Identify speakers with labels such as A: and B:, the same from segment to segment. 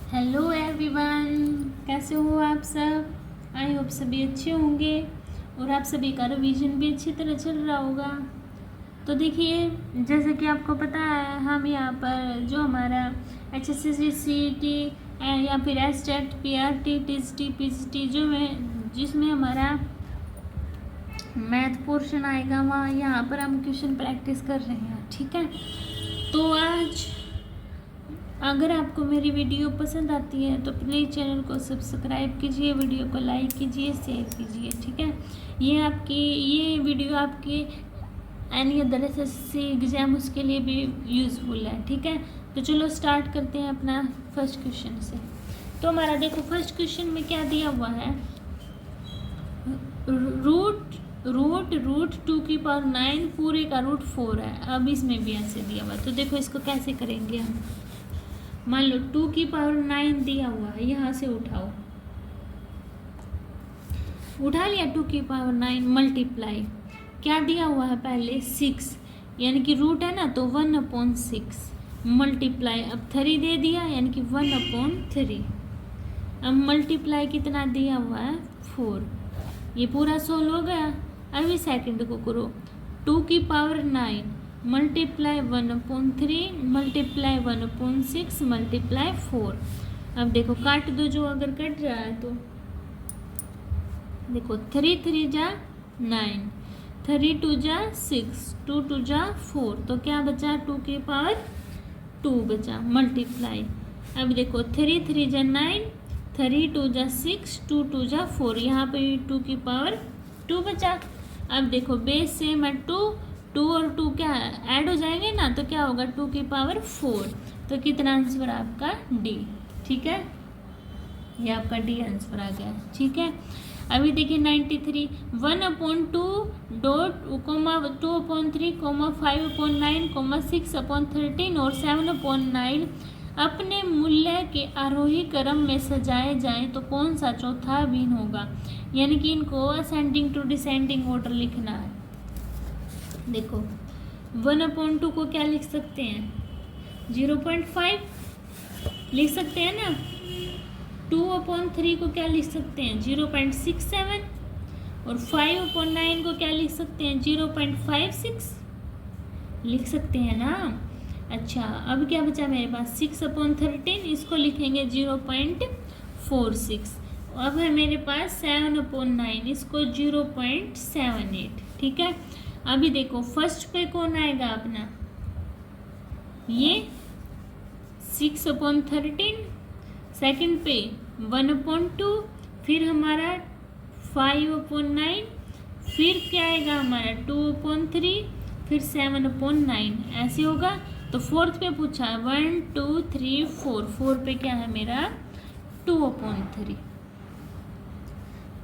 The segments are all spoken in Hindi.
A: हेलो एवरीवन, कैसे हो आप सब। आई होप सभी अच्छे होंगे और आप सभी का रिवीजन भी अच्छी तरह चल रहा होगा। तो देखिए, जैसे कि आपको पता है, हम यहाँ पर जो हमारा HSC CET या फिर STET PRT TST PGT जिसमें हमारा मैथ पोर्शन आएगा, वहाँ यहाँ पर हम क्वेश्चन प्रैक्टिस कर रहे हैं। ठीक है, तो आज अगर आपको मेरी वीडियो पसंद आती है तो प्लीज़ चैनल को सब्सक्राइब कीजिए, वीडियो को लाइक कीजिए, शेयर कीजिए। ठीक है, ये वीडियो आपके एनी अदर SSC एग्ज़ाम उसके लिए भी यूज़फुल है। ठीक है, तो चलो स्टार्ट करते हैं अपना फर्स्ट क्वेश्चन से। तो हमारा देखो फर्स्ट क्वेश्चन में क्या दिया हुआ है, रूट 2 की पावर 9 पूरे का रूट 4 है। अब इसमें भी ऐसे दिया हुआ है, तो देखो इसको कैसे करेंगे हम। मान लो 2 की पावर 9 दिया हुआ है, यहाँ से उठाओ, उठा लिया 2 की पावर 9 मल्टीप्लाई क्या दिया हुआ है पहले 6, यानी कि रूट है ना, तो 1/6 मल्टीप्लाई अब 3 दे दिया, यानी कि 1/3। अब मल्टीप्लाई कितना दिया हुआ है 4, ये पूरा सोल्व हो गया। अभी सेकंड को करो, 2 की पावर 9 मल्टीप्लाई 1/3 मल्टीप्लाई 1/6 मल्टीप्लाई 4। अब देखो काट दो, जो अगर कट रहा है तो देखो 3 3 जा 9, 3 2 जा 6, 2 2 जा 4, तो क्या बचा 2 की पावर 2 बचा मल्टीप्लाई। अब देखो 3 3 जा 9, 3 2 जा 6, 2 2 जा 4, यहाँ पे 2 की पावर 2 बचा। अब देखो बेस सेम है 2 और 2 क्या ऐड हो जाएंगे ना, तो क्या होगा 2 की पावर 4। तो कितना आंसर आपका डी। ठीक है, ये आपका डी आंसर आ गया। ठीक है, अभी देखिए 93 1/2 डॉट 2/3 5/9 6/13 और 7/9 अपने मूल्य के आरोही क्रम में सजाए जाएं तो कौन सा चौथा भिन्न होगा, यानी कि इनको असेंडिंग टू डिसेंडिंग ऑर्डर लिखना है। देखो 1/2 को क्या लिख सकते हैं 0.5 लिख सकते हैं ना, 2/3 को क्या लिख सकते हैं 0.67 और 5/9 को क्या लिख सकते हैं 0.56 लिख सकते हैं ना। अच्छा, अब क्या बचा मेरे पास 6/13, इसको लिखेंगे 0.46। अब है मेरे पास 7/9, इसको 0.78। ठीक है, अभी देखो फर्स्ट पे कौन आएगा अपना, ये 6/13, सेकंड पे 1/2, फिर हमारा 5/9, फिर क्या आएगा हमारा 2/3, फिर 7/9, ऐसे होगा। तो फोर्थ पे पूछा 1 2 3 4, 4 पे क्या है मेरा 2/3।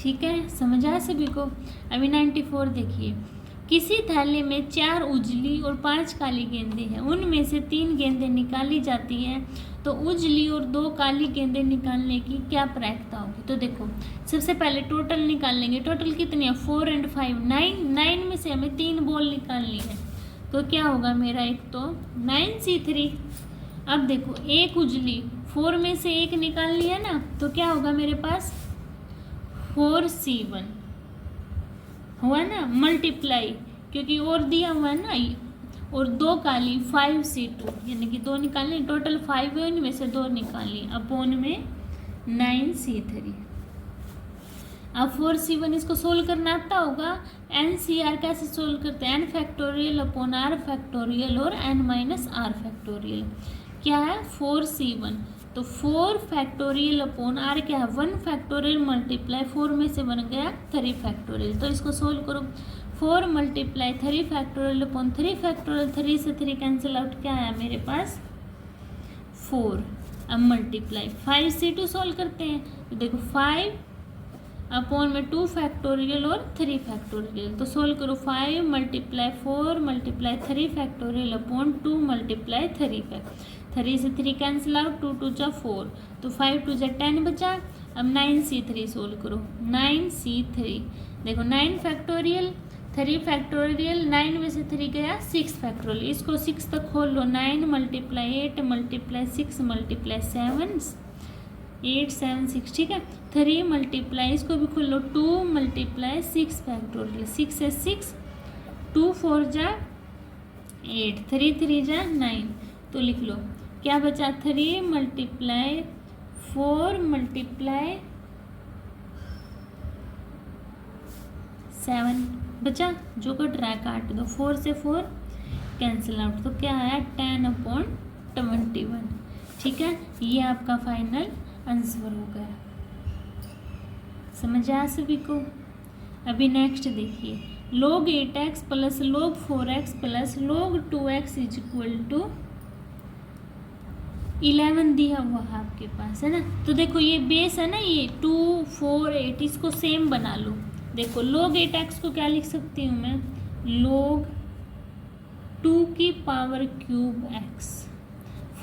A: ठीक है, समझ आया सभी को। अभी 94 देखिए, किसी थैले में 4 उजली और 5 काली गेंदें हैं, उनमें से 3 गेंदें निकाली जाती हैं, तो उजली और 2 काली गेंदें निकालने की क्या प्रायिकता होगी। तो देखो सबसे पहले टोटल निकाल लेंगे, टोटल कितनी है 4 और 5 9 में से हमें 3 बॉल निकालनी है, तो क्या होगा मेरा एक तो 9C3। अब देखो एक उजली 4 में से एक निकालनी है ना, तो क्या होगा मेरे पास 4C1 हुआ ना, मल्टीप्लाई क्योंकि और दिया हुआ है ना, और 2 काली 5C2, यानी कि 2 निकालनी, टोटल 5 है, उनमें से 2 निकालनी, अपॉन में 9C3। अब 4C1 इसको सोल्व करना आता होगा। NCR कैसे सोल्व करते हैं, n अपॉन r फैक्टोरियल और n-r फैक्टोरियल। क्या है 4C1, तो 4 फैक्टोरियल अपॉन r क्या है 1 फैक्टोरियल मल्टीप्लाई 4 में से बन गया 3 फैक्टोरियल। तो इसको सोल्व करो, 4 मल्टीप्लाई 3 फैक्टोरियल अपॉन 3 फैक्टोरियल, 3 से 3 कैंसिल आउट, क्या है मेरे पास 4। अब मल्टीप्लाई 5C2 सोल्व करते हैं, तो देखो 5 अपॉन में 2 फैक्टोरियल और 3 फैक्टोरियल, तो सोल्व करो 5 multiply 4 multiply 3 factorial upon 2 multiply 3 से 3 कैंसिल आउट, 2 2 जा 4, तो 5 2 जा 10 बचा। अब 9C3 सोल्व करो, 9C3 देखो 9 फैक्टोरियल 3 फैक्टोरियल, 9 में से 3 गया 6 फैक्टोरियल, इसको 6 तक खोल लो, 9 मल्टीप्लाई 8 मल्टीप्लाई 6 मल्टीप्लाई 7 8 7 6, ठीक है। 3 मल्टीप्लाई, इसको भी खोल लो, 2 मल्टीप्लाई 6 फैक्टोरियल, 6 है 6, 2 4 जा 8, 3 3 जा 9, तो लिख लो क्या बचा, 3 मल्टीप्लाई 4 मल्टीप्लाई 7 बचा, जो कट रहा है काट दो, 4 से 4 कैंसिल आउट, तो क्या आया 10/21, ठीक है। ये आपका फाइनल आंसर हो गया। समझ आया सभी को। अभी नेक्स्ट देखिए, log 8x plus log 4x plus log 2x is equal to 11 दिया हुआ है आपके पास, है ना। तो देखो ये बेस है ना, ये 2 4 8, इसको सेम बना लो। देखो log 8x को क्या लिख सकती हूँ मैं, log 2 की पावर क्यूब x,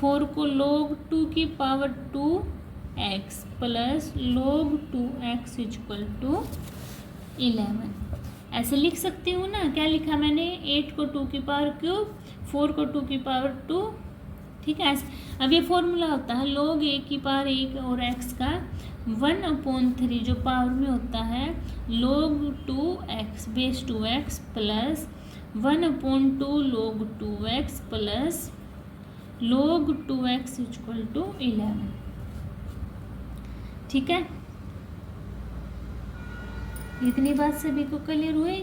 A: 4 को log 2 की power 2x plus log 2x equal to 11, ऐसे लिख सकती हूँ ना। क्या लिखा मैंने, 8 को 2 की पावर क्यूब, 4 को 2 की पावर 2, ठीक है। अब ये फॉर्मूला होता है log a की पावर 1 और x का 1/3 जो पावर में होता है log 2x base 2x plus 1/2 log 2x plus log 2x equal to 11, ठीक है। इतनी बात सभी को क्लियर हुई।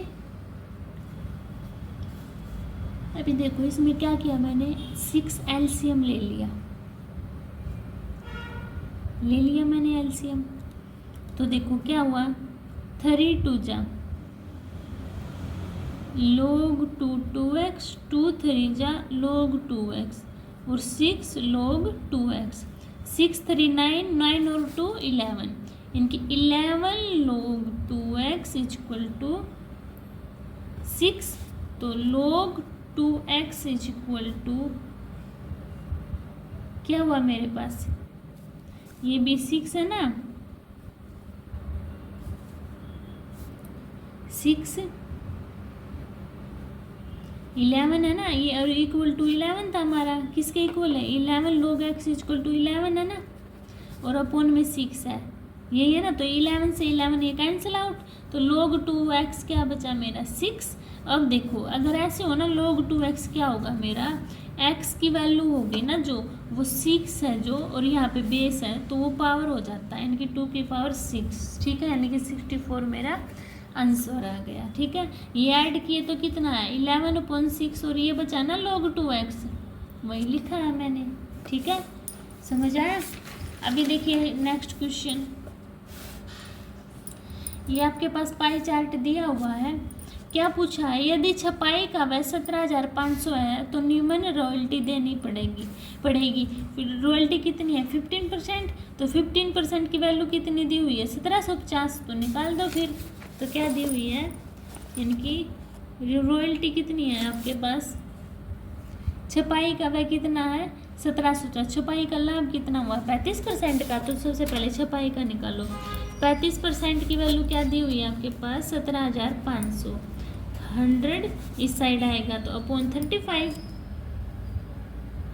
A: अभी देखो इसमें क्या किया मैंने, 6 एलसीएम ले लिया मैंने एलसीएम, तो देखो क्या हुआ, 3 2 जा log 2 2x, 2 3 जा log 2x और 6 log 2x, 6 3 9, 9 और 2 11, इनकी 11 log 2x इक्वल टू 6, तो log 2x इक्वल टू क्या हुआ मेरे पास, ये भी 6 है ना, 6 11 है ना ये, और इक्वल टू 11 था हमारा, किसके इक्वल है, 11 log x इक्वल टू 11 है ना, और अपॉन में 6 है, यही है ना। तो 11 से 11 ये कैंसिल आउट, तो log 2x क्या बचा मेरा 6। अब देखो अगर ऐसे हो ना, log 2x क्या होगा मेरा, x की वैल्यू होगी ना जो, वो 6 है जो, और यहाँ पे बेस है तो वो पावर हो जाता है, यानी कि 2 की पावर 6, ठीक है, यानी कि 64 मेरा आंसर आ गया, ठीक है। ये ऐड किए तो कितना है 11/6, और ये बचा ना log 2x, वही लिखा है मैंने, ठीक है, समझ आया। अभी देखिए नेक्स्ट क्वेश्चन, ये आपके पास पाई चार्ट दिया हुआ है, क्या पूछा है, यदि छपाई का वह 17,500 है तो निम्न रॉयल्टी देनी पड़ेगी। फिर रॉयल्टी कितनी है 15%, तो 15% की वैल्यू कितनी दी हुई है 1750, तो निकाल दो फिर, तो क्या दी हुई है, इनकी रॉयल्टी कितनी है आपके पास, छपाई का वह कितना है 1750, छपाई का लाभ कितना हुआ 35% का, तो सबसे पहले छपाई का निकालो, 35% की वैल्यू क्या दी हुई है आपके पास 17,500, 100 इस साइड आएगा तो अपॉन 35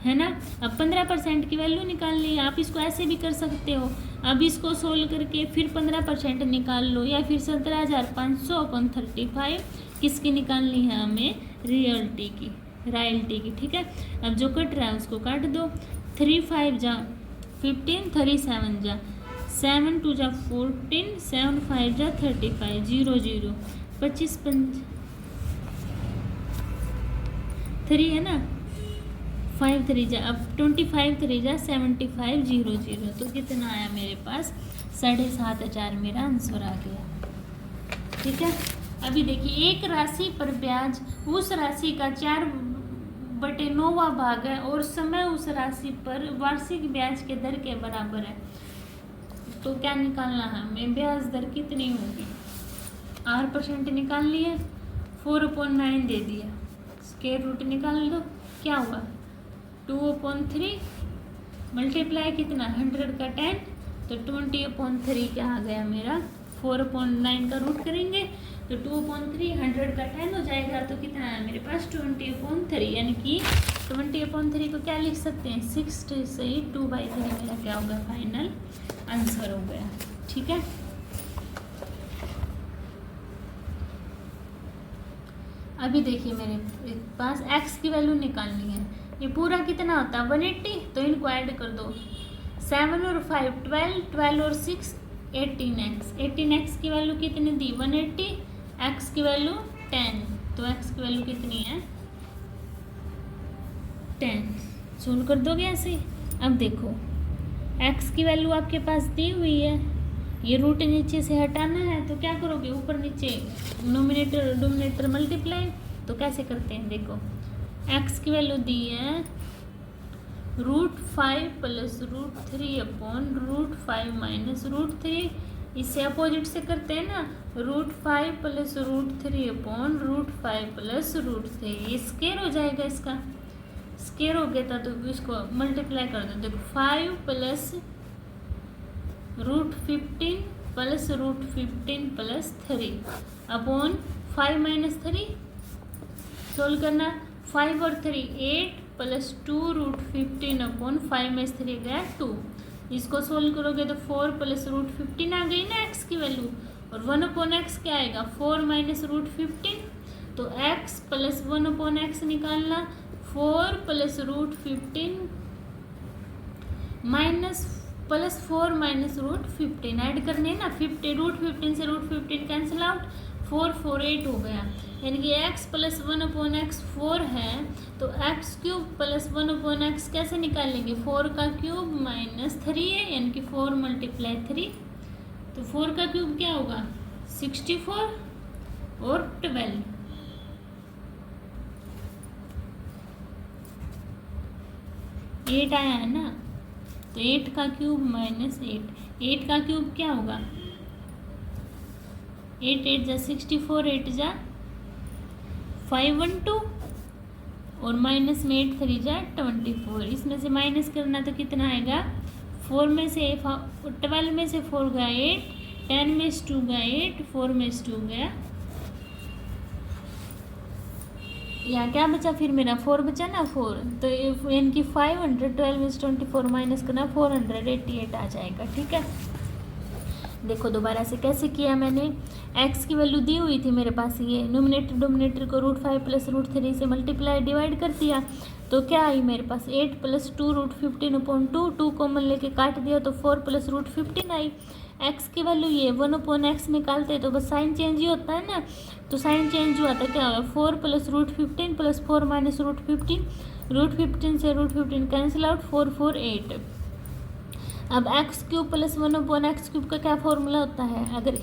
A: है ना। अब 15% की वैल्यू निकालनी है, आप इसको ऐसे भी कर सकते हो, अब इसको सोल्व करके फिर 15% निकाल लो, या फिर 17,500 अपॉन 35 किसकी निकालनी है हमें, रॉयल्टी की, ठीक है। अब जो कट रहा है उसको काट दो, 3 5 जा 15, 3 7 जा 7 2 जा 14, 7 5 जा 35, 0 0 25 5 3 है ना, 5 3 जा, अब 25 3 जा 75, 0 0, तो कितना आया मेरे पास 7,500 मेरा आंसर आ गया, ठीक है। अभी देखिए एक राशि पर ब्याज उस राशि का 4/9वां भाग है और समय उस राशि पर वार्षिक ब्याज के दर के बराबर है, तो क्या निकालना है हमें, ब्याज दर कितनी होगी, 8% निकाल लिए, 4/9 दे दिया, स्क्वायर रूट निकाल दो, क्या हुआ 2/3 मल्टीप्लाई कितना 100 का 10, तो 20/3 क्या आ गया मेरा, 4/9 का रूट करेंगे तो 2/3, 100 का 10 हो जाएगा, तो कितना है मेरे पास 20/3, यानी कि 20/3 को क्या लिख सकते हैं 6 से 2/3 मेरा क्या होगा फाइनल आंसर हो गया। ठीक है, अभी देखिए मेरे पास x की वैल्यू निकालनी है। ये पूरा कितना होता है 180, तो इनको ऐड कर दो। 7 और 5 12, 12 और 6 18x। 18x की वैल्यू कितनी दी 180, x की वैल्यू 10, तो x की वैल्यू कितनी है 10। सोल्व कर दोगे ऐसे। अब देखो x की वैल्यू आपके पास दी हुई है, ये रूट नीचे से हटाना है, तो क्या करोगे ऊपर नीचे नोमिनेटर डोमिनेटर मल्टीप्लाई। तो कैसे करते हैं देखो, x की वैल्यू दी है √5 प्लस √3 अपॉन √5 माइनस √3। इससे अपोजिट से करते हैं ना, √5 प्लस √3 अपॉन √5 प्लस √3। ये स्केयर हो जाएगा, इसका स्केयर हो गया था तो इसको मल्टीप्लाई कर दो। देखो 5 plus √15 plus √15 plus 3 upon 5 minus 3। Solve करना, 5 और 3 8 प्लस 2 √15 अपॉन 5 माइनस 3 गया 2। इसको सोल्व करोगे तो 4 प्लस √15 आ गई ना x की वैल्यू, और 1 अपॉन x क्या आएगा 4 माइनस √15। तो x प्लस 1 अपॉन x निकालना, 4 plus √15 minus plus 4 minus √15 add करने ना, 50 √15 से √15 कैंसिल आउट, 4 4 8 हो गया। यानी कि x प्लस 1 अपॉन एक्स 4 है, तो x cube plus 1 upon x कैसे निकालेंगे, 4 का क्यूब माइनस 3 है, यानी कि 4 मल्टीप्लाई 3, तो 4 का क्यूब क्या होगा 64 और 12। एट आया है ना, तो 8 का क्यूब माइनस 8 का क्यूब क्या होगा 8 8 जा 64, 8 जा 512 और माइनस में 8 3 जा 24। इसमें से माइनस करना तो कितना आएगा, 4 में से 12 में से 4 गया 8, 10 में से 2 गया 8, 4 में से 2 गया, यहाँ क्या बचा फिर मेरा 4 बचा ना 4, तो यानी कि 512 में से 24 माइनस करना 488 आ जाएगा। ठीक है, देखो दोबारा से कैसे किया मैंने, x की वैल्यू दी हुई थी मेरे पास, ये नोमिनेटर डोमिनेटर को √5 प्लस √3 से मल्टीप्लाई डिवाइड कर दिया, तो क्या आई मेरे पास 8 प्लस 2 √15 अपॉन 2 कॉमन लेके काट दिया, तो 4 प्लस √15 आई। x की वैल्यू ये 1 अपॉन एक्स निकालते तो बस साइन चेंज ही होता है ना, तो साइन चेंज हुआ था क्या होगा 4 प्लस √15 प्लस 4 माइनस √15, √15 से √15 कैंसिल आउट, 4 4 8। अब x cube plus 1 upon x cube का क्या फॉर्मूला होता है, अगर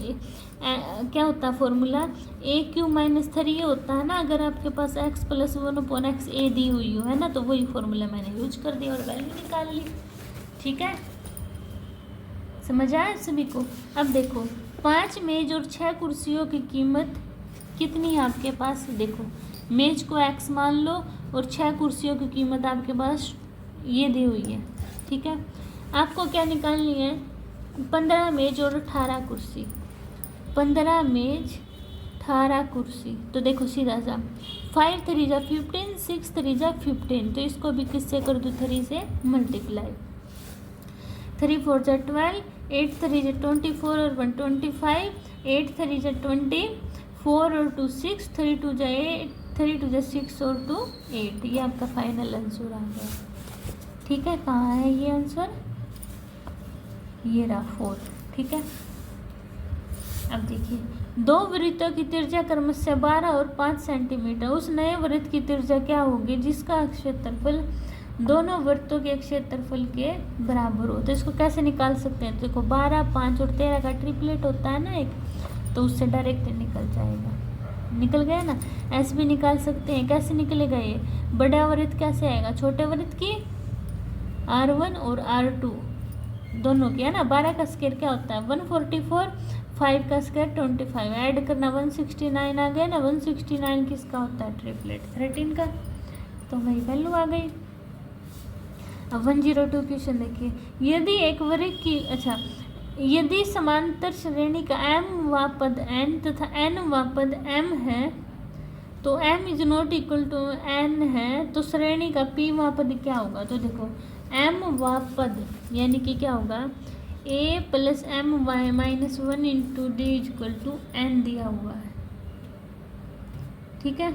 A: क्या होता है फॉर्मूला ए क्यूब माइनस 3 होता है ना, अगर आपके पास एक्स प्लस 1 अपॉन एक्स ए दी हुई हो है ना, तो वही फॉर्मूला मैंने यूज कर दिया और वैल्यू निकाल ली। ठीक है, समझ आया सभी को। अब देखो 5 मेज और 6 कुर्सियों की कीमत कितनी है आपके पास, देखो मेज को x मान लो और 6 कुर्सियों की कीमत आपके पास ये दी हुई है। ठीक है, आपको क्या निकालनी है 15 मेज और 18 कुर्सी, 15 मेज 18 कुर्सी, तो देखो सीधा सा 5 3 जा 15, 6 3 जा 15, तो इसको भी किससे कर दो 3 से मल्टीप्लाई, 3 4 जा 12, 8 3 जा 24 और 1 25, 8 3 जा 20, 4 और 2 6, 3 2 जा 8, 3 2 जा 6 और 2 8। ये आपका फाइनल आंसर आ गया। ठीक है, कहाँ है ये आंसर, ये रहा 4। ठीक है, अब देखिए 2 वृत्तों की त्रिज्या क्रमशः 12 और 5 सेंटीमीटर, उस नए वृत्त की त्रिज्या क्या होगी जिसका क्षेत्रफल दोनों वृत्तों के क्षेत्रफल के बराबर हो। तो इसको कैसे निकाल सकते हैं, देखो 12 5 और 13 का ट्रिपलेट होता है ना एक, तो उससे डायरेक्ट निकल जाएगा, निकल गया ना। ऐसे भी निकाल सकते हैं, कैसे निकलेगा ये, बड़ा वृत्त कैसे आएगा छोटे वृत्त की R1 और R2 दोनों की है ना, 12 का स्क्वायर क्या होता है 144, 5 का स्क्वायर 25, ऐड करना 169 आ गया ना, 169 किसका होता है ट्रिपलेट 13 का, तो वही वैल्यू आ गई। अब 102 क्वेश्चन देखिए, यदि एक वृत्त की यदि समांतर श्रेणी का m वा पद n तथा n वा पद m है, तो m is not equal to n है, तो श्रेणी का p वा पद क्या होगा, तो देखो m वा पद यानी कि क्या होगा A plus M Y minus 1 into D equal to N दिया हुआ है, ठीक है,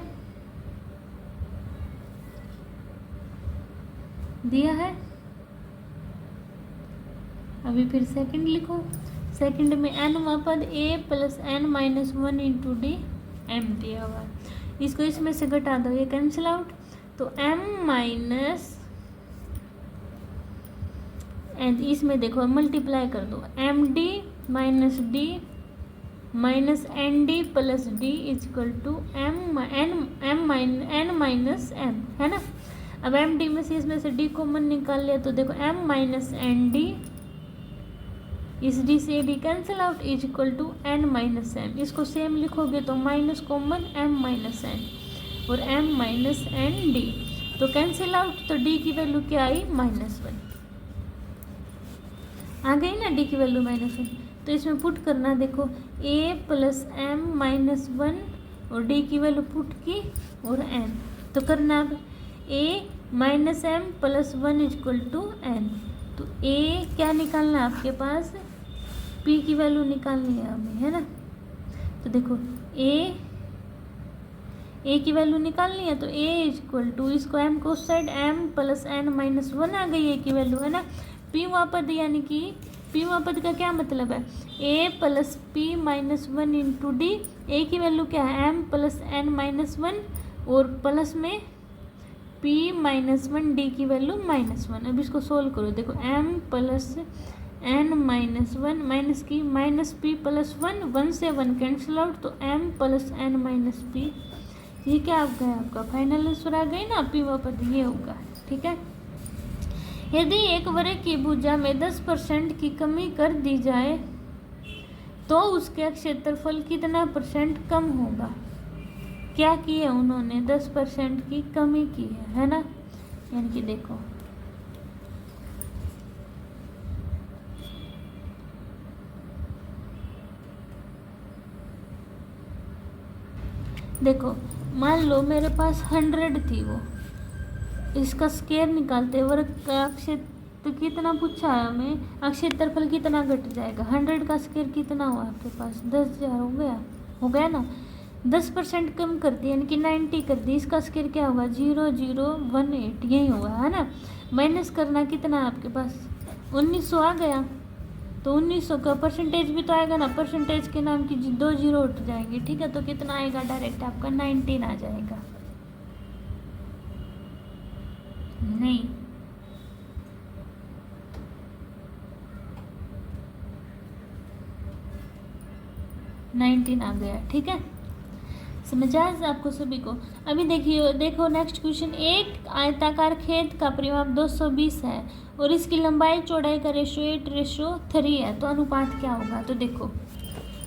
A: दिया है। अभी फिर सेकंड लिखो, सेकंड में एनवा पद A plus N minus 1 into D M दिया हुआ है, इसको इसमें से घटा दो, ये कैंसिल आउट, तो एम माइनस एंड इसमें देखो मल्टीप्लाई कर दो, M D minus D minus N D plus D equal to N minus M, है ना। अब एम डी में से इसमें से डी कॉमन निकाल लिया, तो देखो एम माइनस एन डी, इस डी से D cancel out, is equal to N minus M, इसको सेम लिखोगे तो minus common M minus N और एम माइनस एन डी, तो कैंसिल आउट, तो डी की वैल्यू क्या आई -1 आ गई ना, डी की वैल्यू -1, तो इसमें पुट करना, देखो ए प्लस एम माइनस 1 और डी की वैल्यू पुट की और एन, तो करना अब A minus M plus 1 equal to N, तो ए क्या निकालना है आपके पास, पी की वैल्यू निकालनी है हमें, है ना। तो देखो ए की वैल्यू निकालनी है, तो ए इक्वल टू, इसको एम को उस side M plus N minus 1 आ गई ए की वैल्यू, है ना। पी वापद यानी कि पी वापद का क्या मतलब है, A plus P minus 1 into D, A की वैल्यू क्या है एम प्लस एन माइनस 1 और प्लस में पी माइनस 1, डी की वैल्यू -1। अब इसको सोल्व करो, देखो M plus N minus 1 minus की माइनस पी प्लस 1, 1 से 1 कैंसिल आउट, तो M plus N minus P, ये क्या आ गया आपका फाइनल आंसर आ गई ना, पी वापद ये होगा, ठीक है। यदि एक वर्ग की भुजा में 10% की कमी कर दी जाए तो उसके क्षेत्रफल कितना % कम होगा, क्या किया उन्होंने, 10% की कमी की है ना, यानी कि देखो मान लो मेरे पास 100 थी, वो इसका स्क्वायर निकालते वर्ग का क्षेत्र कितना पूछा है हमें, क्षेत्रफल कितना घट जाएगा, 100 का स्क्वायर कितना हुआ आपके पास 10,000 हो गया ना, 10% कम कर दी यानी कि 90 कर दी, इसका स्क्वायर क्या होगा 0018, यही होगा, है ना। माइनस करना कितना है आपके पास 1900 आ गया, तो 1900 का परसेंटेज भी तो आएगा ना, परसेंटेज के नाम की 2 0 उठ जाएंगे, ठीक है, तो कितना आएगा डायरेक्ट आपका 19 आ जाएगा, नहीं 19 आ गया, ठीक है, समझ आया आपको सभी को। अभी देखो नेक्स्ट क्वेश्चन, एक आयताकार खेत का परिमाप 220 है और इसकी लंबाई चौड़ाई का रेशो 8:3 है, तो अनुपात क्या होगा, तो देखो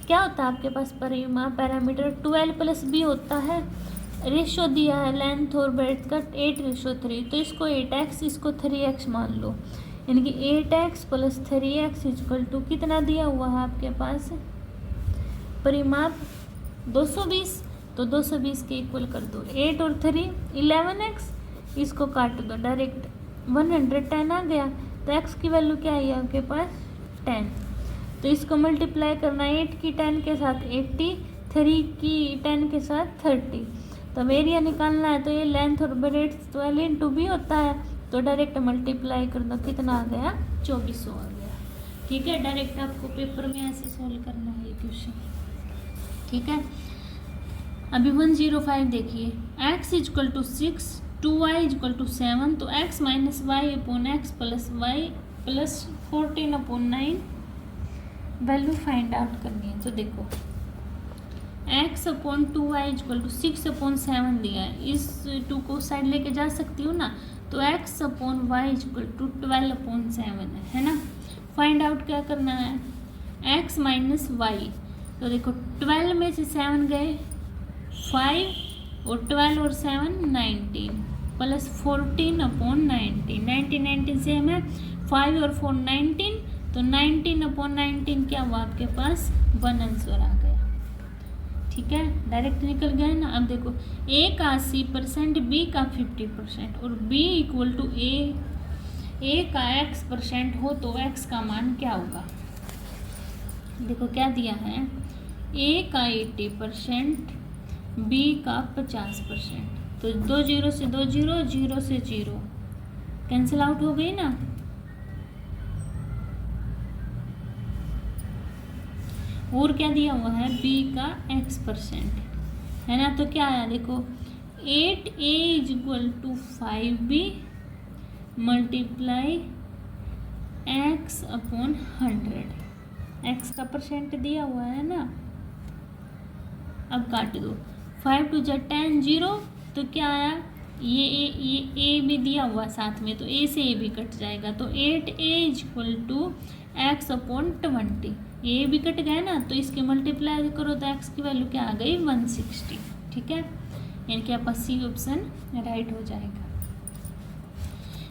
A: क्या होता है आपके पास परिमाप पैरामीटर 12 + b होता है, रेशो दिया है लेंथ और ब्रेड्थ का 8:3, तो इसको 8x इसको 3x मान लो, यानी कि 8x + 3x इक्वल टू कितना दिया हुआ है आपके पास परिमाप 220, तो 220 के इक्वल कर दो, 8 और 3 11x, इसको काट दो डायरेक्ट 110 आ गया, तो x की वैल्यू क्या है आपके पास 10, तो इसको मल्टीप्लाई करना 8 की 10 के साथ 80, 3 की 10 के साथ 30, तो एरिया निकालना है, तो ये लेंथ और ब्रेड्थ 12 × b होता है, तो डायरेक्ट मल्टीप्लाई कर दो, कितना आ गया 2400 आ गया, ठीक है। डायरेक्ट आपको पेपर में ऐसे सोल्व करना है ये क्वेश्चन, ठीक है। अभी 105 देखिए, x = 6 2y = 7, तो x - y/x + y + 14/9 value find out करनी है, तो देखो x/2y = 6/7 दिया है, इस 2 को साइड लेके जा सकती हूँ ना, तो x/y = 12/7 है ना। फाइंड आउट क्या करना है, x - y, तो देखो 12 में से 7 गए 5 और 12 और 7 19 + 14/19, 19 सेम है, 5 और 4 19, तो 19/19 क्या हुआ आपके पास 1 आंसर आ गया, ठीक है, डायरेक्ट निकल गया ना। अब देखो a का 80%, b का 50% और b = a ए का x% हो तो x का मान क्या होगा। देखो क्या दिया है, ए का 80%, बी का 50%, तो 2 0 से 2 0, 0 से 0 कैंसिल आउट हो गई ना। और क्या दिया हुआ है, बी का x% है ना, तो क्या आया देखो 8a = 5b multiply x/100, x का परसेंट दिया हुआ है ना। अब काट दो, 5 2 10, 0, तो क्या आया, ये a भी दिया हुआ साथ में, तो a से a भी कट जाएगा, तो 8a = x/20, ये भी कट गया ना, तो इसके मल्टीप्लाई करो तो x की वैल्यू क्या आ गई, 160। ठीक है, यानी कि आपका सी ऑप्शन राइट हो जाएगा।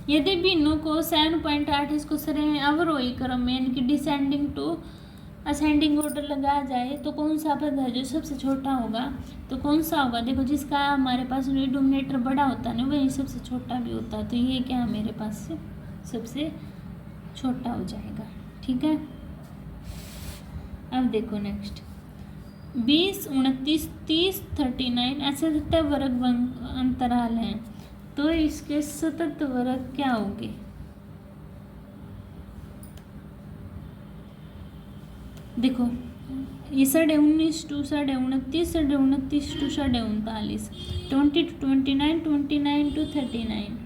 A: यदि भिन्नों को 7.8 इसको सरें अवरोही क्रम में यानी कि डिसेंडिंग टू असेंडिंग ऑर्डर लगाया जाए तो कौन सा पद है जो सबसे छोटा होगा, तो कौन सा होगा, देखो जिसका हमारे पास डिनोमिनेटर बड़ा होता है ना वही सबसे छोटा भी होता है, तो ये क्या है मेरे पास से सबसे छोटा हो जाएगा। ठीक है, अब देखो नेक्स्ट 20, 29, 30, 39 ऐसे सतत वर्ग अंतराल हैं, तो इसके सतत वर्ग क्या होंगे। देखो ये 19.5 to 29.5, 29.5 to 39, 20 to 29, 29 to 39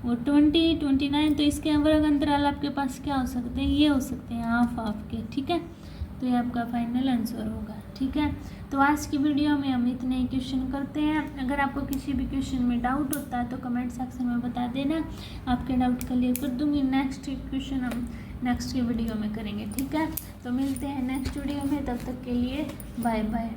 A: और 20, 29, तो इसके वर्ग अंतराल आपके पास क्या हो सकते हैं, ये हो सकते हैं हाफ के। ठीक है, तो ये आपका फाइनल आंसर होगा। ठीक है, तो आज की वीडियो में हम इतने ही क्वेश्चन करते हैं। अगर आपको किसी भी क्वेश्चन में डाउट होता है तो कमेंट सेक्शन में बता देना, आपके डाउट क्लियर कर दूंगी। नेक्स्ट क्वेश्चन हम नेक्स्ट की वीडियो में करेंगे। ठीक है, तो मिलते हैं नेक्स्ट वीडियो में, तब तक के लिए बाय बाय।